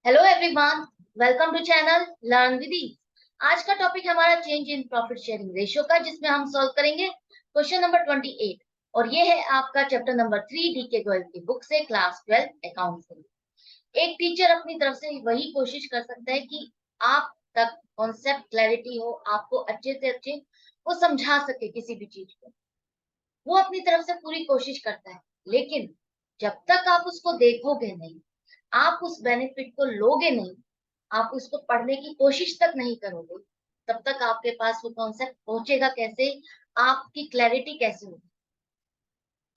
Hello everyone, welcome to channel learn with ease. आज का topic हमारा change in profit sharing ratio का, जिसमें हम सॉल्व करेंगे क्वेश्चन नंबर 28। और ये है आपका चैप्टर नंबर 3 डी के गोयल की बुक से, क्लास 12 अकाउंट से। एक टीचर अपनी तरफ से वही कोशिश कर सकता है कि आप तक कॉन्सेप्ट क्लैरिटी हो, आपको अच्छे से अच्छे वो समझा सके किसी भी चीज को। वो अपनी तरफ से पूरी कोशिश करता है, लेकिन जब तक आप उसको देखोगे नहीं, आप उस बेनिफिट को लोगे नहीं, आप उसको पढ़ने की कोशिश तक नहीं करोगे, तब तक आपके पास वो कॉन्सेप्ट पहुंचेगा कैसे, आपकी क्लैरिटी कैसे होगी।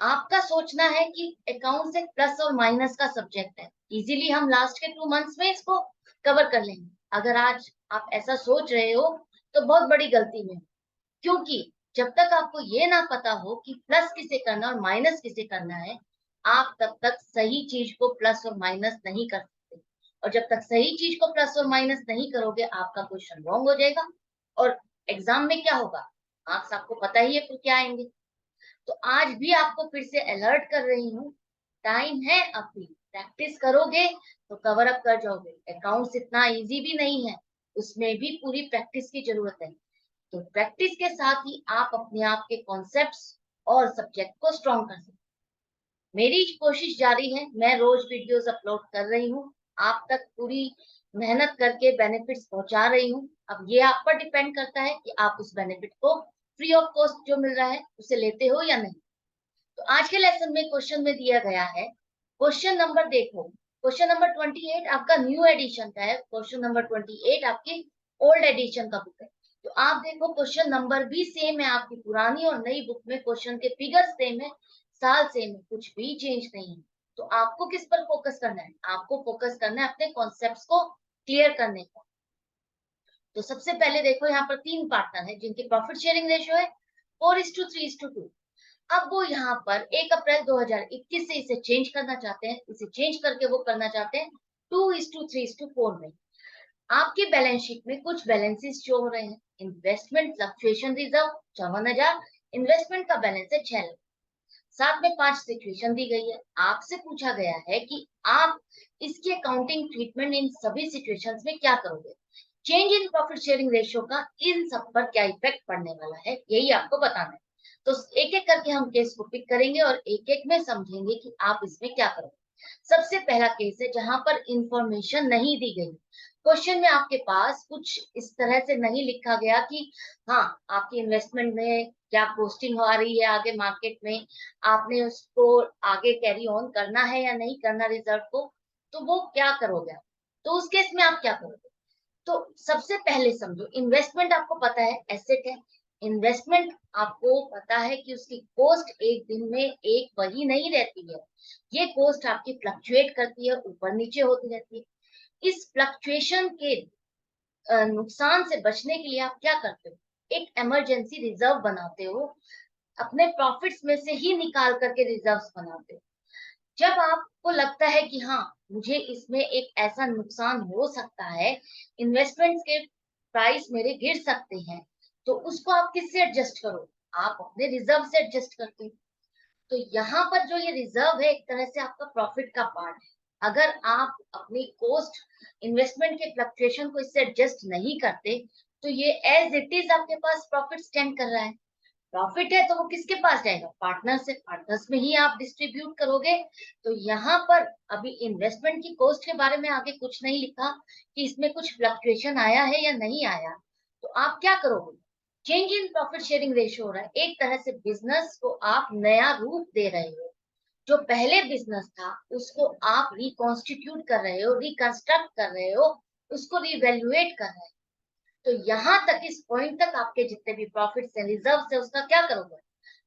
आपका सोचना है कि अकाउंट एक प्लस और माइनस का सब्जेक्ट है, इजीली हम लास्ट के 2 मंथ्स में इसको कवर कर लेंगे। अगर आज आप ऐसा सोच रहे हो तो बहुत बड़ी गलती में हो। क्योंकि जब तक आपको ये ना पता हो कि प्लस किसे करना और माइनस किसे करना है, आप तब तक सही चीज को प्लस और माइनस नहीं कर सकते। और जब तक सही चीज को प्लस और माइनस नहीं करोगे, आपका क्वेश्चन रॉन्ग हो जाएगा। और एग्जाम में क्या होगा, मार्क्स आपको पता ही है फिर क्या आएंगे। तो आज भी आपको फिर से अलर्ट कर रही हूँ, टाइम है अभी, प्रैक्टिस करोगे तो कवर अप कर जाओगे। अकाउंट्स इतना इजी भी नहीं है, उसमें भी पूरी प्रैक्टिस की जरूरत है। तो प्रैक्टिस के साथ ही आप अपने आप के कॉन्सेप्ट्स और सब्जेक्ट को स्ट्रॉन्ग कर सकते हैं। मेरी कोशिश जारी है, मैं रोज वीडियोस अपलोड कर रही हूँ, आप तक पूरी मेहनत करके बेनिफिट्स पहुंचा रही हूँ। अब ये आप पर डिपेंड करता है कि आप उस बेनिफिट को फ्री ऑफ कॉस्ट जो मिल रहा है उसे लेते हो या नहीं। तो आज के लेसन में क्वेश्चन में दिया गया है, क्वेश्चन नंबर देखो, क्वेश्चन नंबर 28 आपका न्यू एडिशन का है, क्वेश्चन नंबर 28 आपकी ओल्ड एडिशन का बुक है। तो आप देखो, क्वेश्चन नंबर भी सेम है, आपकी पुरानी और नई बुक में क्वेश्चन के फिगर सेम है, साल सेम है, कुछ भी चेंज नहीं है। तो आपको किस पर फोकस करना है, आपको फोकस करना है अपने कॉन्सेप्ट्स को क्लियर करने का। तो सबसे पहले देखो, यहाँ पर 3 पार्टनर है जिनकी प्रॉफिट शेयरिंग रेशियो है 4:3:2। अब वो यहाँ पर 1 अप्रैल 2021 से इसे चेंज करना चाहते हैं, इसे चेंज करके वो करना चाहते हैं 2:3:4 में। आपकी बैलेंस शीट में कुछ बैलेंसेस शो हो रहे हैं। इन्वेस्टमेंट फ्लक्चुएशन रिजर्व 54,000, इन्वेस्टमेंट का बैलेंस है 6 लाख। साथ में 5 सिचुएशन दी गई है। आपसे पूछा गया है कि आप इसकी अकाउंटिंग ट्रीटमेंट इन सभी सिचुएशंस में क्या करोगे, change in profit sharing ratio का इन सब पर क्या इफेक्ट पड़ने वाला है, यही आपको बताना है। तो एक एक करके हम केस को पिक करेंगे और एक एक में समझेंगे कि आप इसमें क्या करोगे। सबसे पहला केस है जहां पर इंफॉर्मेशन नहीं दी गई। क्वेश्चन में आपके पास कुछ इस तरह से नहीं लिखा गया कि हाँ, आपकी इन्वेस्टमेंट में क्या पोस्टिंग आ रही है आगे मार्केट में, आपने उसको आगे कैरी ऑन करना है या नहीं करना रिजर्व को, तो वो क्या करोगे आप। तो उस केस में आप क्या करोगे। तो सबसे पहले समझो, इन्वेस्टमेंट आपको पता है एसेट है। इन्वेस्टमेंट आपको पता है कि उसकी कॉस्ट एक दिन में एक वही नहीं रहती है, ये कॉस्ट आपकी फ्लक्चुएट करती है, ऊपर नीचे होती रहती है। इस फ्लक्चुएशन के नुकसान से बचने के लिए आप क्या करते हो, एक इमरजेंसी रिजर्व बनाते हो, अपने प्रॉफिट्स में से ही निकाल करके रिजर्व्स बनाते हो। जब आपको लगता है कि हाँ, मुझे इसमें एक ऐसा नुकसान हो सकता है, इन्वेस्टमेंट्स के प्राइस मेरे गिर सकते हैं, तो उसको आप किससे एडजस्ट करो, आप अपने रिजर्व से एडजस्ट करते हो। तो यहाँ पर जो ये रिजर्व है, एक तरह से आपका प्रॉफिट का पार्ट है। अगर आप अपनी कॉस्ट इन्वेस्टमेंट के फ्लक्चुएशन को इससे एडजस्ट नहीं करते, तो ये एज इट इज आपके पास प्रॉफिट स्टैंड कर रहा है। प्रॉफिट है तो वो किसके पास जाएगा, पार्टनर से, पार्टनर्स में ही आप डिस्ट्रीब्यूट करोगे। तो यहाँ पर अभी इन्वेस्टमेंट की कॉस्ट के बारे में आगे कुछ नहीं लिखा कि इसमें कुछ फ्लक्चुएशन आया है या नहीं आया। तो आप क्या करोगे, change in profit sharing ratio हो रहा है, एक तरह से बिजनेस को आप नया रूप दे रहे हो। जो पहले बिजनेस था उसको आप रिकॉन्स्टिट्यूट कर रहे हो, रिकंस्ट्रक्ट कर रहे हो, उसको रिवैल्यूएट कर रहे हो। तो यहाँ तक, इस पॉइंट तक आपके जितने भी प्रॉफिट्स हैं, रिजर्व है, उसका क्या करोगे,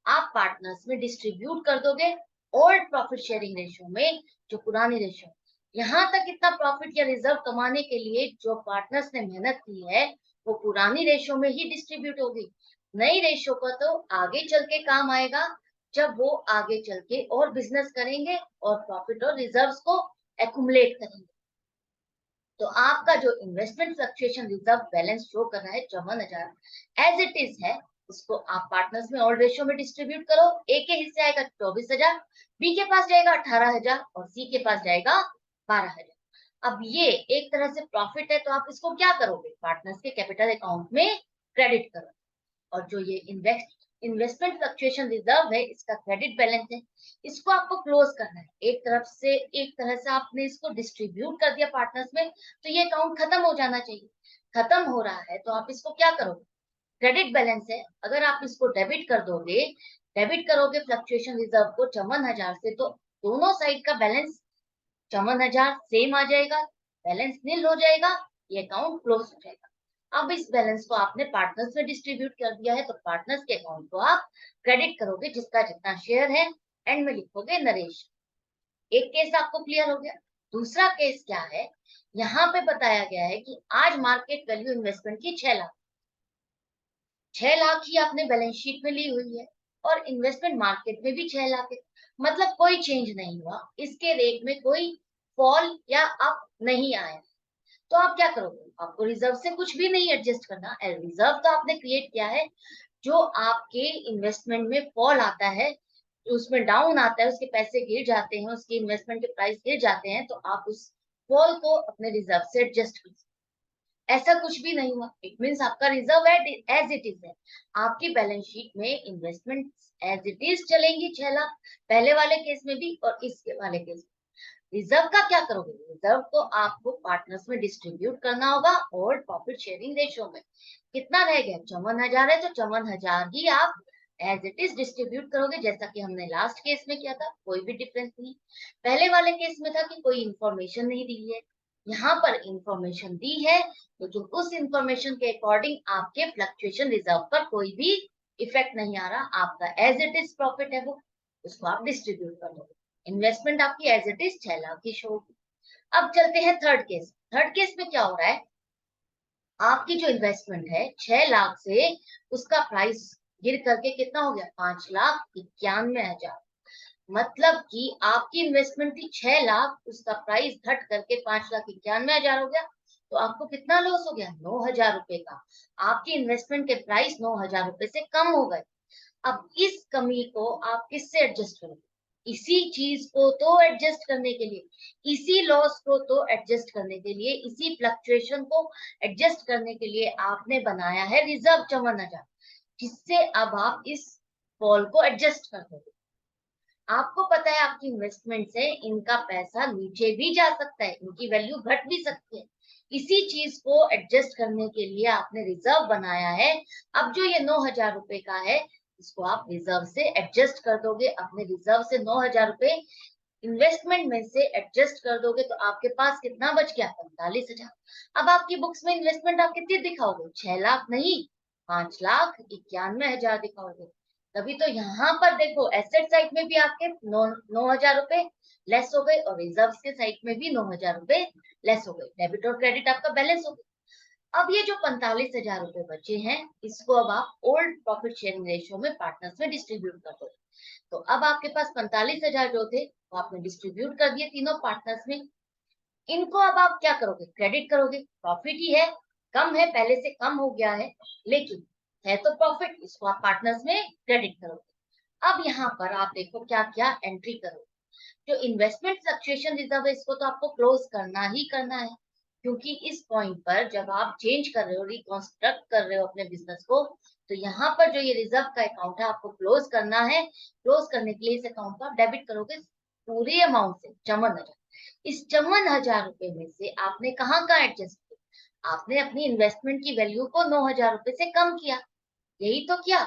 आप पार्टनर्स में डिस्ट्रीब्यूट कर दोगे ओल्ड प्रॉफिट शेयरिंग रेशियो में, जो पुरानी रेशियो। यहाँ तक इतना प्रॉफिट या रिजर्व कमाने के लिए जो पार्टनर्स ने मेहनत की है, वो पुरानी रेशियो में ही डिस्ट्रीब्यूट होगी। नई रेशियो का तो आगे चल के काम आएगा, जब वो आगे चल के और बिजनेस करेंगे और प्रॉफिट और रिजर्व्स को एक्युमुलेट करेंगे। तो आपका जो investment fluctuation reserve balance show कर रहा है 54,000 एज इट इज है, उसको आप पार्टनर्स में ऑल रेशियो में डिस्ट्रीब्यूट करो। ए के हिस्से आएगा 24,000, बी के पास जाएगा 18,000 और सी के पास जाएगा 12,000। अब ये एक तरह से प्रॉफिट है, तो आप इसको क्या करोगे, पार्टनर्स के कैपिटल अकाउंट में क्रेडिट करो। और जो ये इन्वेस्टमेंट फ्लक्चुएशन रिजर्व है, इसका क्रेडिट बैलेंस है, इसको आपको क्लोज करना है। एक तरह से आपने इसको डिस्ट्रीब्यूट कर दिया पार्टनर्स में, तो ये अकाउंट खत्म हो जाना चाहिए। खत्म हो रहा है तो आप इसको क्या करोगे, क्रेडिट बैलेंस है, अगर आप इसको डेबिट करोगे फ्लक्चुएशन रिजर्व को 54,000 से, तो दोनों साइड का बैलेंस 54,000 सेम आ जाएगा, बैलेंस नील हो जाएगा, ये अकाउंट क्लोज हो जाएगा। अब इस बैलेंस को आपने पार्टनर्स में डिस्ट्रीब्यूट कर दिया है, तो पार्टनर्स के अकाउंट को आप क्रेडिट करोगे, जिसका जितना शेयर है एंड में लिखोगे नरेश। एक केस आपको क्लियर हो गया। दूसरा केस क्या है, यहाँ पे बताया गया है कि आज मार्केट वैल्यू इन्वेस्टमेंट की 6 लाख, 6 लाख ही आपने बैलेंस शीट में ली हुई है, और इन्वेस्टमेंट मार्केट में भी 6 लाख है, मतलब कोई चेंज नहीं हुआ, इसके रेट में कोई फॉल या अप नहीं आया। तो आप क्या करोगे, आपको रिजर्व से कुछ भी नहीं एडजस्ट करना, रिजर्व तो आपने क्रिएट किया है। जो आपके इन्वेस्टमेंट में फॉल आता है, उसमें डाउन आता है, उसके पैसे गिर जाते हैं, उसके इन्वेस्टमेंट के प्राइस गिर जाते हैं, तो आप उस फॉल को अपने रिजर्व से एडजस्ट कर, ऐसा कुछ भी नहीं हुआ। इट मीन्स आपका रिजर्व एज इट इज है। आपकी बैलेंस शीट में इन्वेस्टमेंट एज इट इज चलेंगी 6 लाख, पहले वाले केस में भी और इसके वाले केस में। रिजर्व का क्या करोगे, रिजर्व को आपको पार्टनर्स में डिस्ट्रीब्यूट करना होगा, और प्रॉफिट शेयरिंग रेशियो में कितना रह गया, 54,000 है, तो 54,000 ही आप एज इट इज डिस्ट्रीब्यूट करोगे, जैसा कि हमने लास्ट केस में किया था, कोई भी डिफरेंस नहीं। पहले वाले केस में था कि कोई इंफॉर्मेशन नहीं दी है, यहाँ पर इंफॉर्मेशन दी है, लेकिन उस इंफॉर्मेशन के अकॉर्डिंग आपके फ्लक्चुएशन रिजर्व पर कोई भी इफेक्ट नहीं आ रहा, आपका एज इट इज प्रॉफिट है वो, उसको आप डिस्ट्रीब्यूट कर दोगे। इन्वेस्टमेंट आपकी एज इट इज 6 लाख की शो होगी। अब चलते हैं थर्ड केस। थर्ड केस में क्या हो रहा है, आपकी जो इन्वेस्टमेंट है 6 लाख से, उसका प्राइस गिर करके कितना हो गया, 5,91,000। मतलब कि आपकी इन्वेस्टमेंट थी 6 लाख, उसका प्राइस घट करके 5,91,000 हो गया, तो आपको कितना लॉस हो गया, 9,000 रुपए का। आपकी इन्वेस्टमेंट के प्राइस 9,000 रुपए से कम हो गए। अब इस कमी को आप किससे एडजस्ट करोगे, इसी चीज को तो एडजस्ट करने के लिए, इसी लॉस को तो एडजस्ट करने के लिए, इसी फ्लक्चुएशन को एडजस्ट करने के लिए आपने बनाया है रिजर्व 54,000, जिससे अब आप इस फॉल को एडजस्ट कर दोगे। आपको पता है आपकी इन्वेस्टमेंट से इनका पैसा नीचे भी जा सकता है, इनकी वैल्यू घट भी सकती है, इसी चीज को एडजस्ट करने के लिए आपने रिजर्व बनाया है। अब जो ये 9,000 रुपए का है, इसको आप रिजर्व से एडजस्ट कर दोगे, अपने रिजर्व से 9,000 रुपए इन्वेस्टमेंट में से एडजस्ट कर दोगे, तो आपके पास कितना बच गया, 45,000। अब आपकी बुक्स में इन्वेस्टमेंट आप कितनी दिखाओगे, 6 लाख नहीं, 5,91,000 दिखाओगे। तभी तो यहाँ पर देखो, एसेट साइड में भी आपके 9,000 रुपए लेस हो गए, और रिजर्व के साइड में भी 9,000 रुपए लेस हो गए, डेबिट और क्रेडिट आपका बैलेंस हो गया। अब ये जो 45,000 रुपए बचे हैं, इसको अब आप ओल्ड प्रॉफिट शेयरिंग रेशियो में पार्टनर्स में डिस्ट्रीब्यूट कर दो। तो अब आपके पास 45,000 जो थे, वो आपने डिस्ट्रीब्यूट कर दिए तीनों पार्टनर्स में। इनको अब आप क्या करोगे, क्रेडिट करोगे, प्रॉफिट ही है, कम है, पहले से कम हो गया है, लेकिन है तो प्रॉफिट, इसको आप पार्टनर्स में क्रेडिट करोगे। अब यहाँ पर आप देखो क्या क्या एंट्री करोगे। जो इन्वेस्टमेंट फ्लक्चुएशन रिजर्व है, इसको तो आपको क्लोज करना ही करना है, क्योंकि इस पॉइंट पर जब आप चेंज कर रहे हो, रिकॉन्स्ट्रक्ट कर रहे हो अपने बिजनेस को, तो यहाँ पर जो ये रिजर्व का अकाउंट है, आपको क्लोज करना है। क्लोज करने के लिए इस अकाउंट को आप डेबिट करोगे पूरे अमाउंट से, 54,000। इस 54,000 रुपए में से आपने कहाँ का एडजस्ट किया, आपने अपनी इन्वेस्टमेंट की वैल्यू को 9,000 रुपए से कम किया, यही तो किया।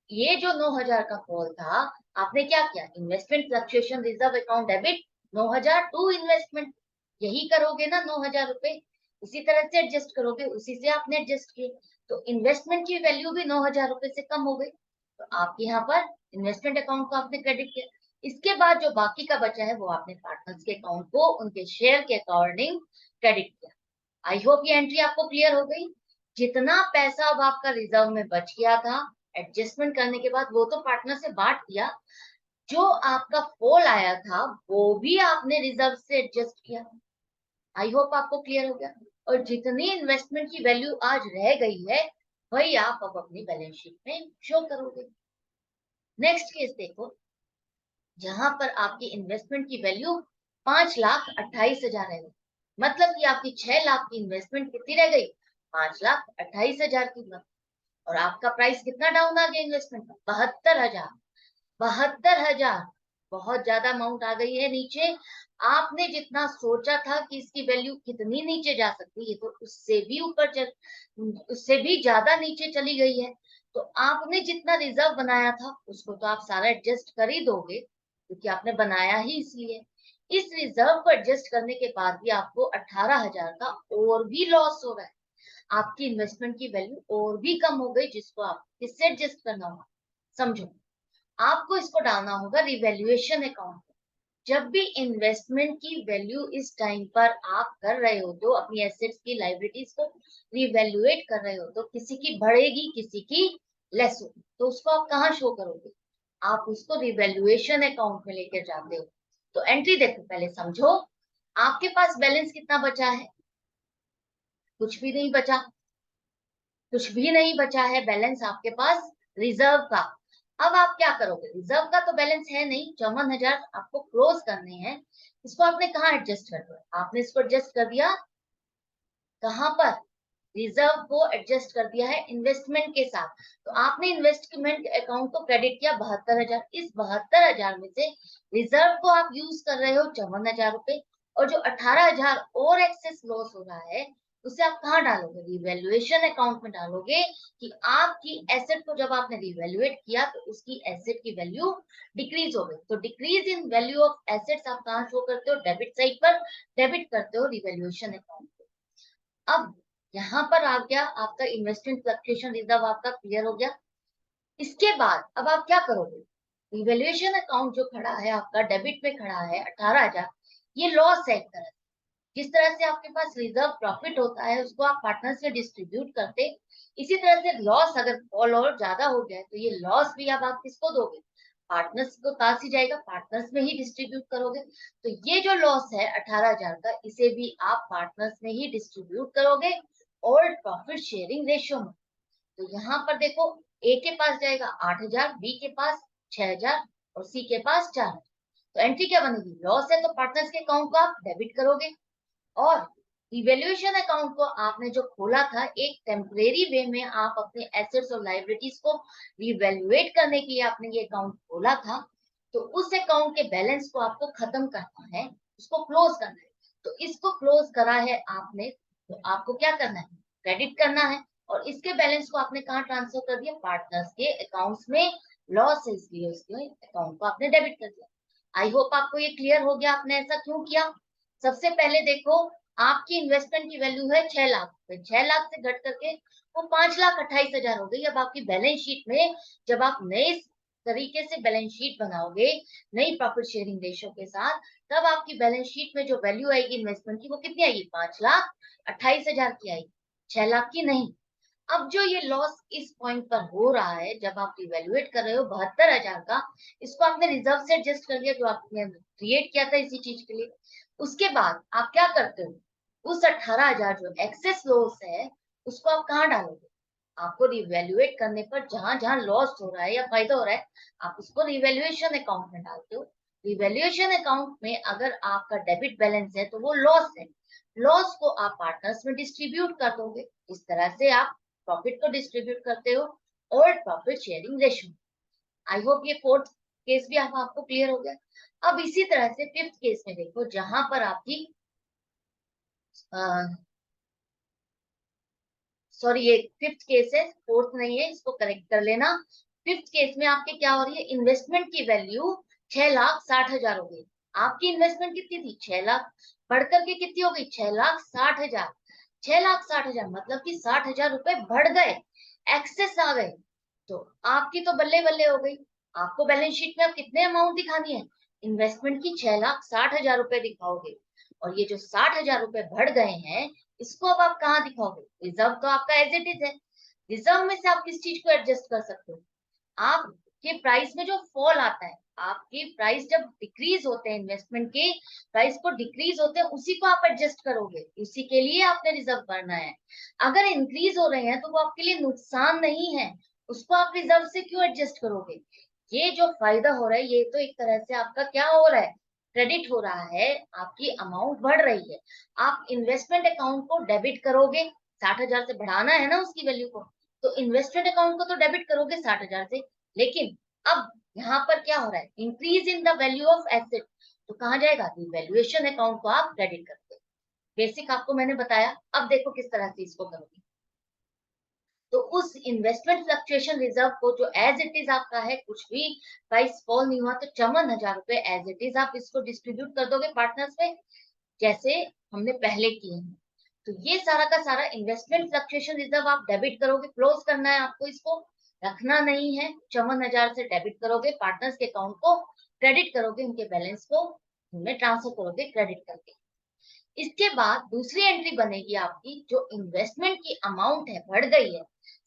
ये जो 9,000 का कॉल था, आपने क्या किया, investment fluctuation reserve account debit 9,000 to investment, यही करोगे ना, 9,000 रुपए इसी तरह से एडजस्ट करोगे, उसी से आपने एडजस्ट किए, तो इन्वेस्टमेंट की वैल्यू भी 9,000 रुपए से कम हो गई, तो आपके यहाँ पर इन्वेस्टमेंट अकाउंट को आपने क्रेडिट किया। इसके बाद जो बाकी का बचा है, वो आपने पार्टनर्स के अकाउंट को उनके शेयर के अकॉर्डिंग क्रेडिट किया। आई होप ये एंट्री आपको क्लियर हो गई। जितना पैसा अब आपका रिजर्व में बच गया था, एडजस्टमेंट करने के बाद वो तो पार्टनर से बांट दिया, जो आपका फॉल आया था वो भी आपने रिजर्व से एडजस्ट किया। आई होप आपको क्लियर हो गया। और जितनी इन्वेस्टमेंट की वैल्यू आज रह गई है, वही आप अब अपनी बैलेंस शीट में शो करोगे। नेक्स्ट केस देखो, जहां पर आपकी इन्वेस्टमेंट की वैल्यू 5,28,000 है, मतलब कि आपकी 6 लाख की इन्वेस्टमेंट कितनी रह गई, 5,28,000 की। और आपका प्राइस कितना डाउन आ गया इन्वेस्टमेंट का, 72,000। 72,000 बहुत ज्यादा अमाउंट आ गई है नीचे। आपने जितना सोचा था कि इसकी वैल्यू कितनी नीचे जा सकती है, तो उससे भी ऊपर उससे भी ज्यादा नीचे चली गई है। तो आपने जितना रिजर्व बनाया था उसको तो आप सारा एडजस्ट कर ही दोगे, क्योंकि आपने बनाया ही इसलिए। इस रिजर्व को एडजस्ट करने के बाद भी आपको 18,000 का और भी लॉस हो रहा है। आपकी इन्वेस्टमेंट की वैल्यू और भी कम हो गई, जिसको आप किससे एडजस्ट करना होगा, समझो। आपको इसको डालना होगा रिवैल्यूएशन अकाउंट। जब भी इन्वेस्टमेंट की वैल्यू इस टाइम पर आप कर रहे हो, तो अपनी एसेट्स की लाइबिलिटीज को रिवैल्यूएट कर रहे हो, तो किसी की बढ़ेगी किसी की लेस होगी, तो उसको आप कहाँ शो करोगे, आप उसको रिवैल्यूएशन अकाउंट में लेकर जाते हो। तो एंट्री देखो, पहले समझो आपके पास बैलेंस कितना बचा है, कुछ भी नहीं बचा, कुछ भी नहीं बचा है बैलेंस आपके पास रिजर्व का। अब आप क्या करोगे, रिजर्व का तो बैलेंस है नहीं, 54,000 आपको क्लोज करने हैं। इसको आपने कहाँ एडजस्ट कर दिया, आपने इसको एडजस्ट कर दिया कहाँ पर, रिजर्व को एडजस्ट कर दिया है इन्वेस्टमेंट के साथ। तो आपने इन्वेस्टमेंट अकाउंट को क्रेडिट किया 72,000, इस 72,000 में से रिजर्व को आप यूज कर रहे हो 54,000 रुपए, और जो 18,000 और एक्सेस लॉस हो रहा है उसे आप कहाँ डालोगे, रिवैल्यूएशन अकाउंट में डालोगे। कि आपकी एसेट को जब आपने रिवैल्यूएट किया तो उसकी एसेट की वैल्यू डिक्रीज हो गई। तो decrease in value of assets आप कहाँ शो करते हो, डेबिट साइड पर डेबिट करते हो रिवैल्यूएशन अकाउंट। अब यहाँ पर आ गया आपका इन्वेस्टमेंट फ्लक्चुएशन रिजर्व, आपका क्लियर हो गया। इसके बाद अब आप क्या करोगे, इवेल्युएशन अकाउंट जो खड़ा है आपका डेबिट में खड़ा है 18,000, ये लॉस है एक तरह से। जिस तरह से आपके पास रिजर्व प्रॉफिट होता है उसको आप पार्टनर्स में डिस्ट्रीब्यूट करते, इसी तरह से लॉस अगर फॉल और ज्यादा हो गया तो ये लॉस भी अब आप किसको दोगे, पार्टनर्स को पास ही जाएगा, पार्टनर्स में ही डिस्ट्रीब्यूट करोगे। तो ये जो लॉस है 18,000 का, इसे भी आप पार्टनर्स में ही डिस्ट्रीब्यूट करोगे और प्रॉफिट शेयरिंग रेशियो में। तो यहाँ पर देखो, ए के पास जाएगा 8,000, बी के पास 6,000 और सी के पास 4,000। तो एंट्री क्या बनेगी, लॉस है तो पार्टनर्स के अकाउंट को आप डेबिट करोगे, और इवेल्युएशन अकाउंट को आपने जो खोला था एक टेम्परेरी वे में, आप अपने एसेट्स और लाइबिलिटीज को रिवैल्यूएट करने के लिए आपने ये अकाउंट खोला था। तो उस अकाउंट के बैलेंस को आपको खत्म करना है, उसको क्लोज करना है। तो इसको क्लोज करा है आपने, तो आपको क्या करना है, क्रेडिट करना है। और इसके बैलेंस को आपने कहाँ ट्रांसफर कर दिया, पार्टनर्स के अकाउंट्स में। लॉस है इसलिए उसके अकाउंट को आपने डेबिट कर दिया। आई होप आपको ये क्लियर हो गया आपने ऐसा क्यों किया। सबसे पहले देखो, आपकी इन्वेस्टमेंट की वैल्यू है 6 लाख रुपए, 6 लाख से घट करके वो 5,28,000 हो गई। अब आपकी बैलेंस शीट में जब आप नए तरीके से बैलेंस शीट बनाओगे, नई प्रॉफिट शेयरिंग रेशियो के साथ, तब आपकी बैलेंस शीट में जो वैल्यू आएगी इन्वेस्टमेंट की वो कितनी आएगी, 5,28,000 की आएगी, 6 लाख की नहीं। अब जो ये लॉस इस पॉइंट पर हो रहा है जब आप इवेल्युएट कर रहे हो 72,000 का, इसको आपने रिजर्व से एडजस्ट कर लिया जो आपने क्रिएट किया था इसी चीज के लिए। उसके बाद आप क्या करते हो, उस 18,000 जो एक्सेस लॉस है उसको आप कहाँ डालोगे, आपको रिवैल्यूएट करने पर जहां जहां लॉस हो रहा है या फायदा हो रहा है आप उसको रिवैल्यूएशन अकाउंट में डालते हो। रिवैल्यूएशन अकाउंट में अगर आपका डेबिट बैलेंस है तो वो लॉस है, लॉस को आप पार्टनर्स में डिस्ट्रीब्यूट कर दोगे। इस तरह से आप प्रॉफिट को डिस्ट्रीब्यूट करते हो और profit sharing ratio. I hope ये फोर्थ केस भी आपको क्लियर हो गया। अब इसी तरह से फिफ्थ केस में देखो, जहां पर आपकी सॉरी ये फिफ्थ केस है, फोर्थ नहीं है, इसको करेक्ट कर लेना। फिफ्थ केस में आपके क्या हो रही है, इन्वेस्टमेंट की वैल्यू 6,60,000 हो गई। आपकी इन्वेस्टमेंट कितनी थी, 6 लाख, बढ़कर के कितनी हो गई, 6,60,000। 6,60,000 मतलब कि 60,000 रुपए बढ़ गए, एक्सेस आ गए। तो आपकी तो बल्ले बल्ले हो गई। आपको बैलेंस शीट में अब कितने अमाउंट दिखानी है, इन्वेस्टमेंट की 6,60,000 रुपए दिखाओगे, और ये जो 60,000 रुपए बढ़ गए हैं इसको अब आप कहाँ दिखाओगे, रिजर्व तो आपका एज इट इज है। रिजर्व में से आप किस चीज को एडजस्ट कर सकते हो, आपके प्राइस में जो फॉल आता है, आपके प्राइस जब डिक्रीज होते हैं, इन्वेस्टमेंट के प्राइस को डिक्रीज होते हैं उसी को आप एडजस्ट करोगे, उसी के लिए आपने रिजर्व करना है। अगर इंक्रीज हो रहे हैं तो वो आपके लिए नुकसान नहीं है, उसको आप रिजर्व से क्यों एडजस्ट करोगे। ये जो फायदा हो रहा है ये तो एक तरह से आपका क्या हो रहा है, क्रेडिट हो रहा है, आपकी अमाउंट बढ़ रही है। आप इन्वेस्टमेंट अकाउंट को डेबिट करोगे, 60,000 से बढ़ाना है ना उसकी वैल्यू को, तो इन्वेस्टमेंट अकाउंट को तो डेबिट करोगे 60,000 से। लेकिन अब यहाँ पर क्या हो रहा है, increase in the value of asset, तो कहाँ जाएगा, रिवैल्यूएशन अकाउंट को आप क्रेडिट करते हो। बेसिक आपको मैंने बताया, अब देखो किस तरह से इसको करोगे। तो उस इन्वेस्टमेंट फ्लक्चुएशन रिजर्व को जो एज इट इज आपका है, कुछ भी प्राइस फॉल नहीं हुआ, तो 54,000 रुपए एज इट इज आप इसको डिस्ट्रीब्यूट कर दोगे पार्टनर्स में, जैसे हमने पहले किए हैं। तो ये सारा का सारा इन्वेस्टमेंट फ्लक्चुएशन रिजर्व आप डेबिट करोगे, क्लोज करना है आपको, इसको रखना नहीं है। 54,000 से डेबिट करोगे, पार्टनर्स के अकाउंट को क्रेडिट करोगे, उनके बैलेंस को उनमें ट्रांसफर करोगे क्रेडिट करके। इसके बाद दूसरी एंट्री बनेगी आपकी, जो इन्वेस्टमेंट की अमाउंट है बढ़ गई है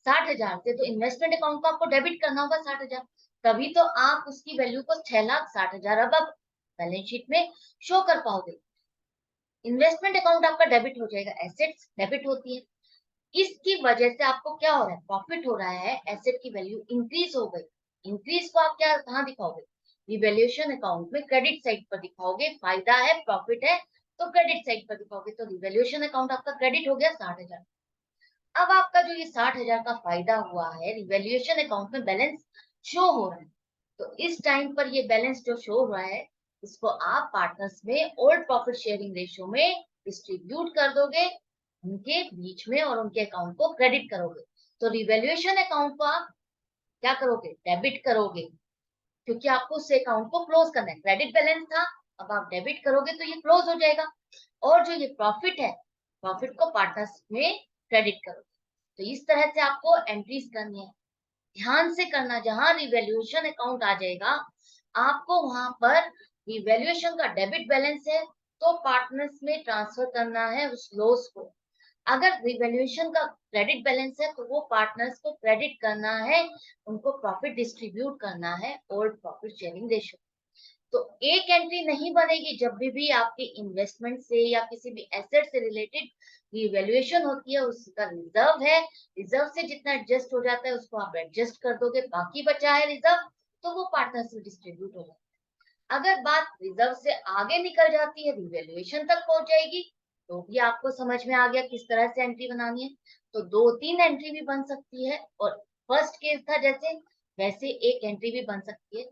60,000 से, तो इन्वेस्टमेंट अकाउंट को आपको डेबिट करना होगा 60,000, तभी तो आप उसकी वैल्यू को 6,60,000 अब आप बैलेंस शीट में शो कर पाओगे। इन्वेस्टमेंट अकाउंट आपका डेबिट हो जाएगा, एसेट्स डेबिट होती है। इसकी वजह से आपको क्या हो रहा है, प्रॉफिट हो रहा है, एसेट की वैल्यू इंक्रीज हो गई। इंक्रीज को आप क्या कहाँ दिखाओगे, रिवैल्यूएशन अकाउंट में क्रेडिट साइड पर दिखाओगे, फायदा है प्रॉफिट है तो क्रेडिट साइड पर दिखाओगे, तो रिवैल्यूएशन अकाउंट आपका क्रेडिट हो गया 60,000। अब आपका जो ये 60,000 का फायदा हुआ है, रिवैल्यूएशन अकाउंट में बैलेंस शो हो रहा है, तो इस टाइम पर ये बैलेंस जो शो हो रहा है, इसको आप पार्टनर्स में ओल्ड प्रॉफिट शेयरिंग रेशियो में डिस्ट्रीब्यूट कर दोगे, उनके बीच में, और उनके अकाउंट को क्रेडिट करोगे। तो रिवैल्यूएशन अकाउंट को आप क्या करोगे, डेबिट करोगे, क्योंकि आपको उस अकाउंट को क्लोज करना है, क्रेडिट बैलेंस था, अब आप डेबिट करोगे तो ये क्लोज हो जाएगा। और जो ये प्रॉफिट है, प्रॉफिट को पार्टनर्स में क्रेडिट करोगे। तो इस तरह से आपको एंट्रीज करनी है, ध्यान से करना। जहां रिवैल्यूएशन अकाउंट आ जाएगा, आपको वहां पर रिवैल्यूएशन का डेबिट बैलेंस है तो पार्टनर्स में ट्रांसफर करना है उस लॉस को। अगर रिवैल्यूएशन का क्रेडिट बैलेंस है तो वो पार्टनर्स को क्रेडिट करना है, उनको प्रॉफिट डिस्ट्रीब्यूट करना है, ओल्ड प्रॉफिट शेयरिंग रेशियो। तो एक एंट्री नहीं बनेगी जब भी आपके इन्वेस्टमेंट से या किसी भी एसेट से रिलेटेड रिवैल्यूएशन होती है, उसका रिजर्व है, रिजर्व से जितना एडजस्ट हो जाता है उसको आप एडजस्ट कर दोगे, बाकी बचा है रिजर्व, तो वो पार्टनर से डिस्ट्रीब्यूट हो जाता है। अगर बात रिजर्व से आगे निकल जाती है, रिवैल्यूएशन तक पहुंच जाएगी, तो भी आपको समझ में आ गया किस तरह से एंट्री बनानी है। तो 2-3 एंट्री भी बन सकती है, और फर्स्ट केस था जैसे, वैसे एक एंट्री भी बन सकती है।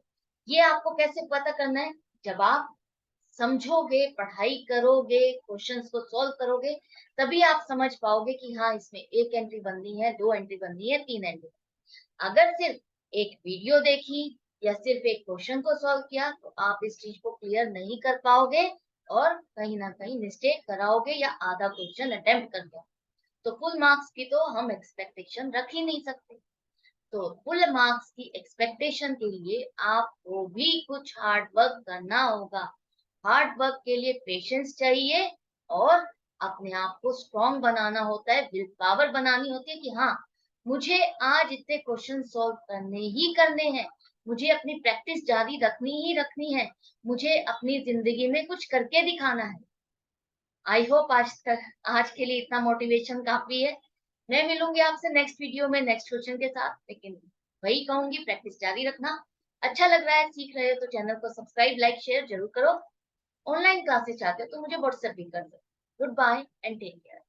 ये आपको कैसे पता करना है, जब आप समझोगे, पढ़ाई करोगे, क्वेश्चंस को सॉल्व करोगे, तभी आप समझ पाओगे कि हाँ इसमें एक एंट्री बननी है, 2 एंट्री बननी है, 3 एंट्री। अगर सिर्फ एक वीडियो देखी या सिर्फ एक क्वेश्चन को सॉल्व किया तो आप इस चीज को क्लियर नहीं कर पाओगे, और कहीं ना कहीं मिस्टेक कराओगे या आधा क्वेश्चन अटेम्प्ट कर गया, तो फुल मार्क्स की तो हम एक्सपेक्टेशन रख ही नहीं सकते। तो फुल मार्क्स की एक्सपेक्टेशन के लिए आपको भी कुछ हार्ड वर्क करना होगा। हार्ड वर्क के लिए पेशेंस चाहिए, और अपने आप को स्ट्रॉन्ग बनाना होता है, विल पावर बनानी होती है कि हाँ मुझे आज इतने क्वेश्चन सॉल्व करने ही करने हैं, मुझे अपनी प्रैक्टिस जारी रखनी ही रखनी है, मुझे अपनी जिंदगी में कुछ करके दिखाना है। आई होप आज के लिए इतना मोटिवेशन काफी है। मैं मिलूंगी आपसे नेक्स्ट वीडियो में नेक्स्ट क्वेश्चन के साथ, लेकिन वही कहूंगी, प्रैक्टिस जारी रखना। अच्छा लग रहा है, सीख रहे हो तो चैनल को सब्सक्राइब लाइक शेयर जरूर करो। ऑनलाइन क्लासेस चाहते हो तो मुझे व्हाट्सएप भी कर दो। Good bye and take care.